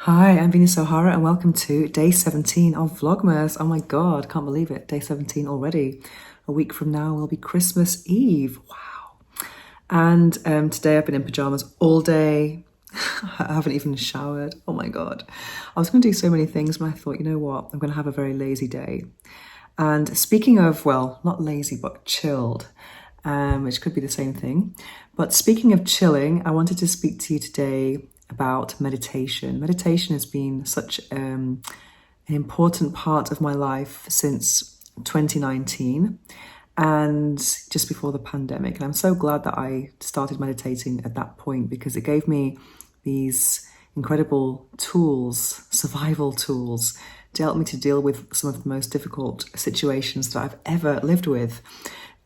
Hi, I'm Venus O'Hara and welcome to day 17 of Vlogmas. Oh my God, can't believe it. Day 17 already. A week from now will be Christmas Eve. Wow. And today I've been in pajamas all day. I haven't even showered. Oh my God. I was going to do so many things, but I thought, you know what? I'm going to have a very lazy day. And speaking of, well, not lazy, but chilled, which could be the same thing. But speaking of chilling, I wanted to speak to you today about meditation. Meditation has been such an important part of my life since 2019 and just before the pandemic. And I'm so glad that I started meditating at that point because it gave me these incredible tools, survival tools, to help me to deal with some of the most difficult situations that I've ever lived with.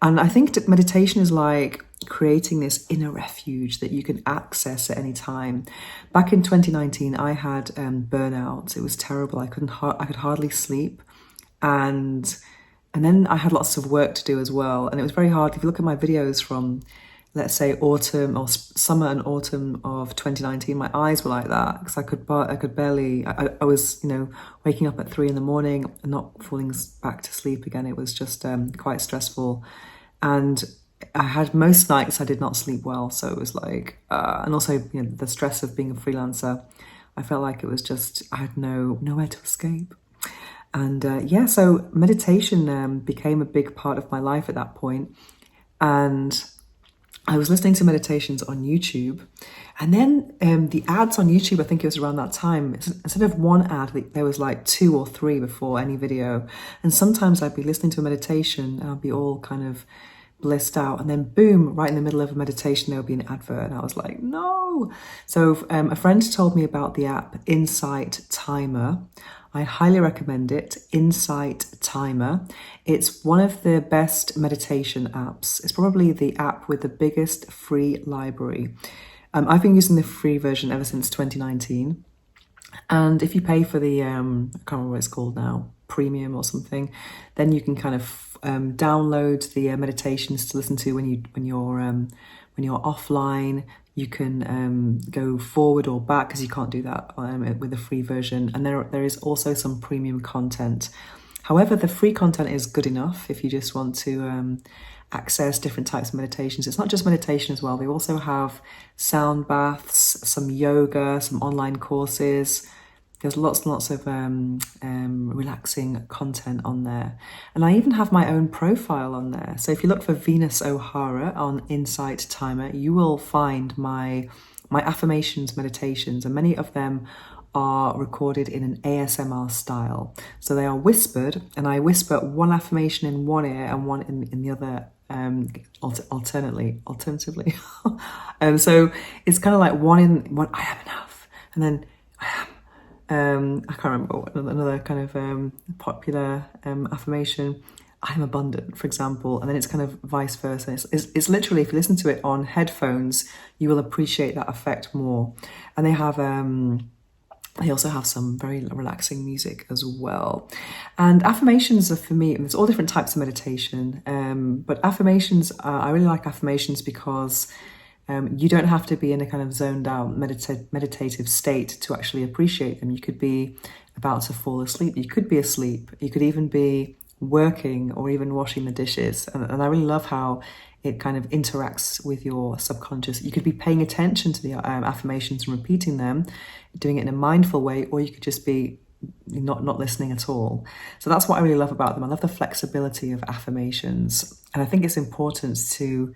And I think that meditation is like creating this inner refuge that you can access at any time. Back in 2019, I had burnout. It was terrible. I could hardly sleep, and then I had lots of work to do as well. And it was very hard. If you look at my videos from, let's say, autumn or summer and autumn of 2019, my eyes were like that because I could barely. I was waking up at 3 in the morning and not falling back to sleep again. It was just quite stressful. And I had most nights I did not sleep well, so it was like, and also the stress of being a freelancer. I felt like it was just I had nowhere to escape, and so meditation became a big part of my life at that point. And I was listening to meditations on YouTube, and then the ads on YouTube, I think it was around that time, instead of one ad, there was like 2 or 3 before any video. And sometimes I'd be listening to a meditation and I'd be all kind of blissed out, and then boom, right in the middle of a meditation there would be an advert, and I was like, no. So a friend told me about the app Insight Timer. I highly recommend it. Insight Timer. It's one of the best meditation apps. It's probably the app with the biggest free library. I've been using the free version ever since 2019. And if you pay for the, I can't remember what it's called now, premium or something, then you can kind of download the meditations to listen to when you're offline. You can go forward or back because you can't do that with the free version. And there is also some premium content. However, the free content is good enough if you just want to access different types of meditations. It's not just meditation as well. They also have sound baths, some yoga, some online courses. There's lots and lots of relaxing content on there. And I even have my own profile on there. So if you look for Venus O'Hara on Insight Timer, you will find my affirmations meditations, and many of them are recorded in an ASMR style. So they are whispered, and I whisper one affirmation in one ear and one in the other alternatively. So it's kind of like one, I am enough, and then I can't remember what, another kind of popular affirmation, I'm abundant, for example, and then it's kind of vice versa. It's literally, if you listen to it on headphones, you will appreciate that effect more. And they also have some very relaxing music as well. And affirmations are, for me, and there's all different types of meditation, but affirmations, I really like affirmations because you don't have to be in a kind of zoned out meditative state to actually appreciate them. You could be about to fall asleep. You could be asleep. You could even be working or even washing the dishes. And I really love how it kind of interacts with your subconscious. You could be paying attention to the affirmations and repeating them, doing it in a mindful way, or you could just be not listening at all. So that's what I really love about them. I love the flexibility of affirmations. And I think it's important to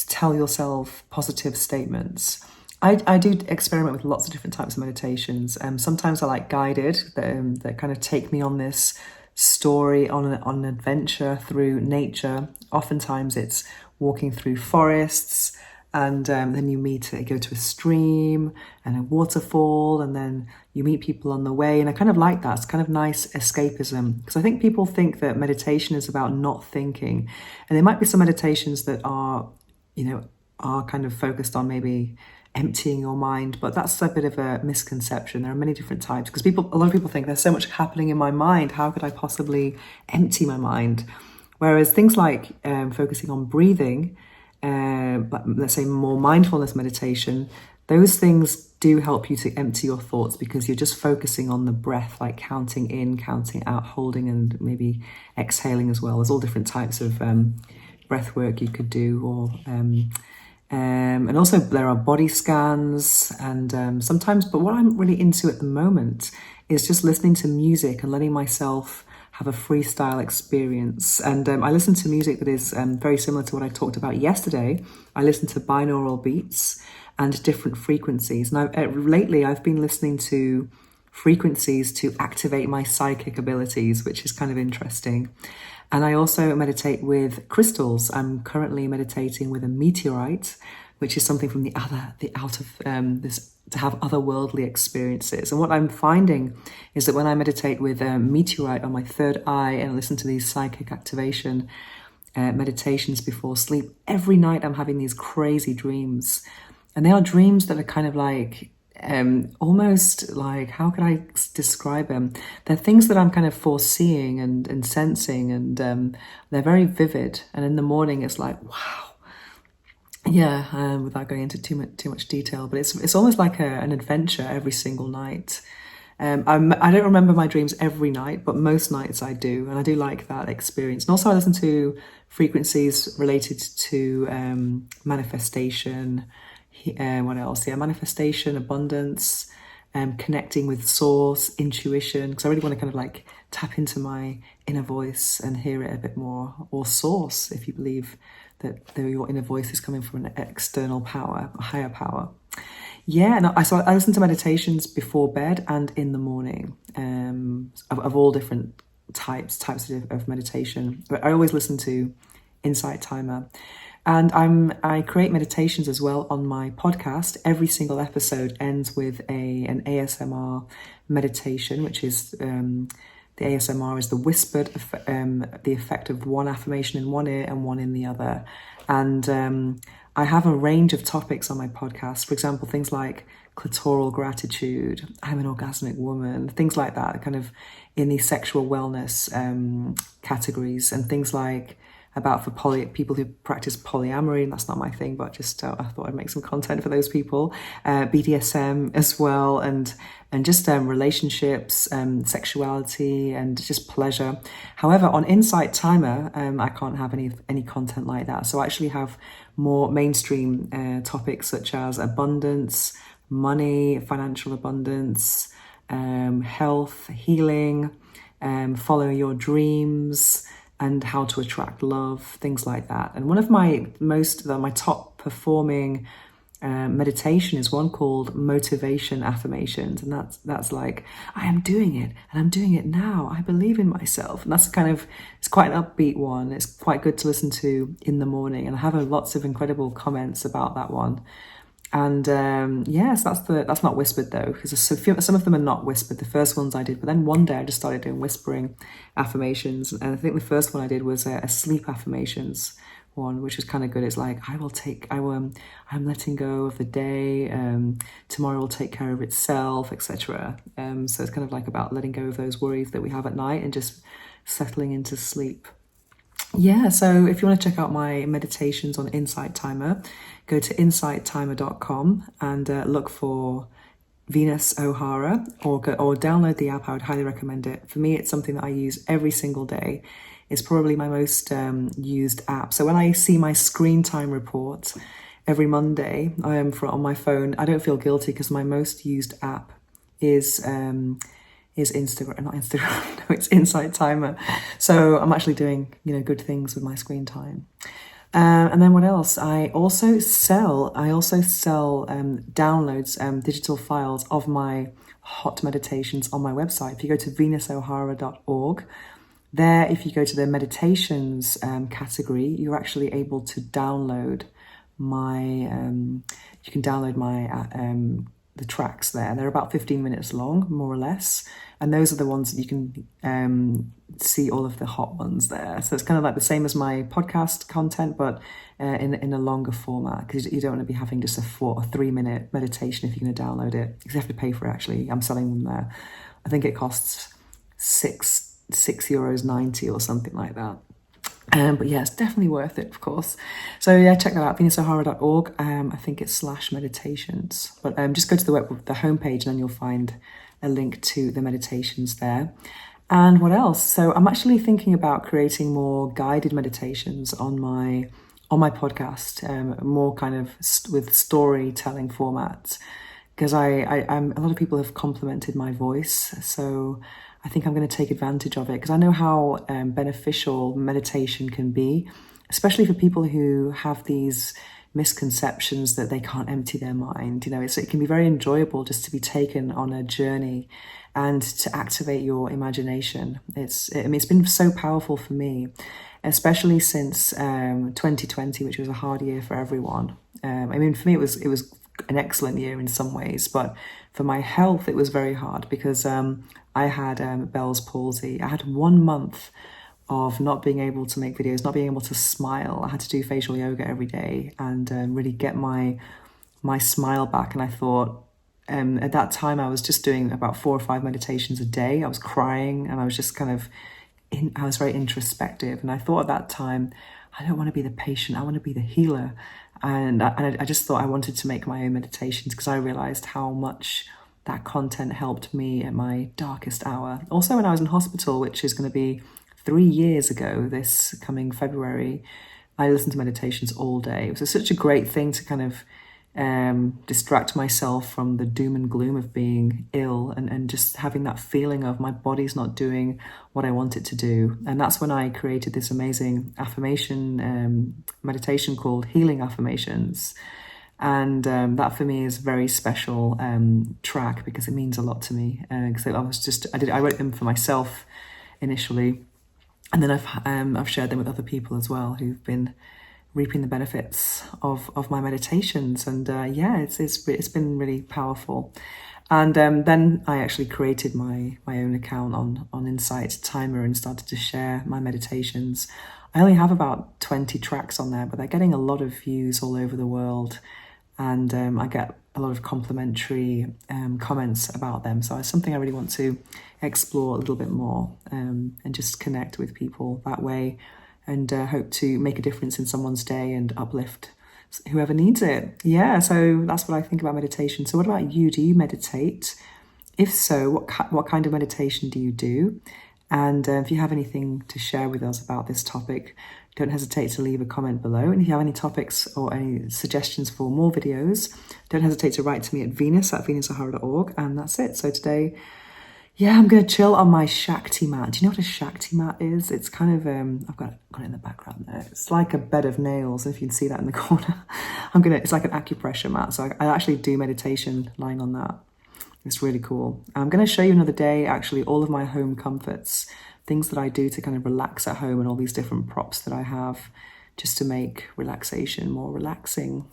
tell yourself positive statements. I do experiment with lots of different types of meditations. Sometimes I like guided, that kind of take me on this story, on an adventure through nature. Oftentimes it's walking through forests, and then you go to a stream and a waterfall, and then you meet people on the way. And I kind of like that. It's kind of nice escapism, because I think people think that meditation is about not thinking. And there might be some meditations that are kind of focused on maybe emptying your mind, but that's a bit of a misconception. There are many different types, because a lot of people think there's so much happening in my mind, how could I possibly empty my mind? Whereas things like focusing on breathing, let's say more mindfulness meditation, those things do help you to empty your thoughts because you're just focusing on the breath, like counting in, counting out, holding, and maybe exhaling as well. There's all different types of breath work you could do, or and also there are body scans and sometimes, but what I'm really into at the moment is just listening to music and letting myself have a freestyle experience. And I listen to music that is very similar to what I talked about yesterday. I listen to binaural beats and different frequencies. And lately I've been listening to frequencies to activate my psychic abilities, which is kind of interesting. And I also meditate with crystals. I'm currently meditating with a meteorite, which is something from the out of this, to have otherworldly experiences. And what I'm finding is that when I meditate with a meteorite on my third eye and listen to these psychic activation meditations before sleep, every night I'm having these crazy dreams. And they are dreams that are kind of like, almost like, how could I describe them? They're things that I'm kind of foreseeing and sensing, and they're very vivid. And in the morning, it's like, wow. Yeah, without going into too much detail, but it's almost like an adventure every single night. I don't remember my dreams every night, but most nights I do, and I do like that experience. And also I listen to frequencies related to manifestation. What else? Yeah, manifestation, abundance, connecting with source, intuition, because I really want to kind of like tap into my inner voice and hear it a bit more, or source, if you believe that your inner voice is coming from an external power, a higher power. Yeah, and I listen to meditations before bed and in the morning, of all different types of meditation. But I always listen to Insight Timer. And I create meditations as well on my podcast. Every single episode ends with an ASMR meditation, which is the ASMR is the whispered, the effect of one affirmation in one ear and one in the other. And I have a range of topics on my podcast. For example, things like clitoral gratitude, I'm an orgasmic woman, things like that, kind of in the sexual wellness categories, and things like about for people who practice polyamory, and that's not my thing, but just I thought I'd make some content for those people. BDSM as well, and just relationships, sexuality, and just pleasure. However, on Insight Timer, I can't have any content like that. So I actually have more mainstream topics such as abundance, money, financial abundance, health, healing, follow your dreams, and how to attract love, things like that. And one of my top performing meditation is one called motivation affirmations, and that's like, I am doing it, and I'm doing it now, I believe in myself. And that's it's quite an upbeat one. It's quite good to listen to in the morning, and I have lots of incredible comments about that one. And yes, that's not whispered though, because some of them are not whispered. The first ones I did, but then one day I just started doing whispering affirmations, and I think the first one I did was a sleep affirmations one, which was kind of good. It's like, I'm letting go of the day. Tomorrow will take care of itself, etc. So it's kind of like about letting go of those worries that we have at night and just settling into sleep. Yeah, so if you want to check out my meditations on Insight Timer, go to insighttimer.com and look for Venus O'Hara, or download the app. I would highly recommend it. For me, it's something that I use every single day. It's probably my most used app. So when I see my screen time report every Monday on my phone, I don't feel guilty because my most used app is Instagram, not Instagram, no, it's Insight Timer. So I'm actually doing, good things with my screen time. And then what else? I also sell downloads, digital files of my hot meditations on my website. If you go to venusohara.org, there, if you go to the meditations category, you're actually able to download the tracks there. They're about 15 minutes long, more or less. And those are the ones that you can see all of the hot ones there. So it's kind of like the same as my podcast content, but in a longer format, because you don't want to be having just a 4 or 3 minute meditation if you're going to download it, because you have to pay for it actually. I'm selling them there. I think it costs €6.90 or something like that. But yeah, it's definitely worth it, of course. So yeah, check that out, venusohara.org. I think it's /meditations. But just go to the homepage and then you'll find a link to the meditations there. And what else? So I'm actually thinking about creating more guided meditations on my podcast, more kind of with storytelling formats, because I'm a lot of people have complimented my voice, so I think I'm going to take advantage of it because I know how beneficial meditation can be, especially for people who have these misconceptions that they can't empty their mind. You know, it can be very enjoyable just to be taken on a journey and to activate your imagination. It's been so powerful for me, especially since 2020, which was a hard year for everyone. For me, it was an excellent year in some ways, but for my health, it was very hard because I had Bell's palsy. I had 1 month of not being able to make videos, not being able to smile. I had to do facial yoga every day and really get my smile back. And I thought, at that time, I was just doing about 4 or 5 meditations a day. I was crying and I was just I was very introspective. And I thought at that time, I don't want to be the patient, I want to be the healer. And I just thought I wanted to make my own meditations because I realized how much that content helped me at my darkest hour. Also, when I was in hospital, which is going to be 3 years ago, this coming February, I listened to meditations all day. It was such a great thing to kind of distract myself from the doom and gloom of being ill and just having that feeling of my body's not doing what I want it to do. And that's when I created this amazing affirmation meditation called Healing Affirmations. And that for me is a very special track because it means a lot to me. Because I wrote them for myself initially, and then I've shared them with other people as well who've been reaping the benefits of my meditations. And it's been really powerful. And then I actually created my own account on Insight Timer and started to share my meditations. I only have about 20 tracks on there, but they're getting a lot of views all over the world. And I get a lot of complimentary comments about them. So it's something I really want to explore a little bit more and just connect with people that way, and hope to make a difference in someone's day and uplift whoever needs it. Yeah, so that's what I think about meditation. So what about you? Do you meditate? If so, what kind of meditation do you do? And if you have anything to share with us about this topic, don't hesitate to leave a comment below. And if you have any topics or any suggestions for more videos, don't hesitate to write to me at venusohara.org. And that's it. So today, yeah, I'm going to chill on my Shakti mat. Do you know what a Shakti mat is? It's kind of, I've got it in the background there. It's like a bed of nails, if you can see that in the corner. It's like an acupressure mat. So I actually do meditation lying on that. It's really cool. I'm going to show you another day, actually, all of my home comforts, things that I do to kind of relax at home and all these different props that I have just to make relaxation more relaxing.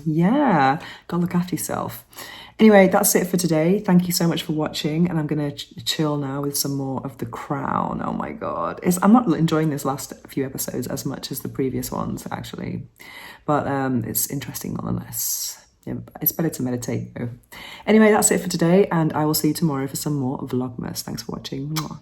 Yeah, gotta look after yourself. Anyway, that's it for today. Thank you so much for watching, and I'm going to chill now with some more of The Crown. Oh my God. I'm not enjoying this last few episodes as much as the previous ones, actually, but it's interesting nonetheless. Yeah, it's better to meditate though. Anyway, that's it for today, and I will see you tomorrow for some more Vlogmas. Thanks for watching. Mwah.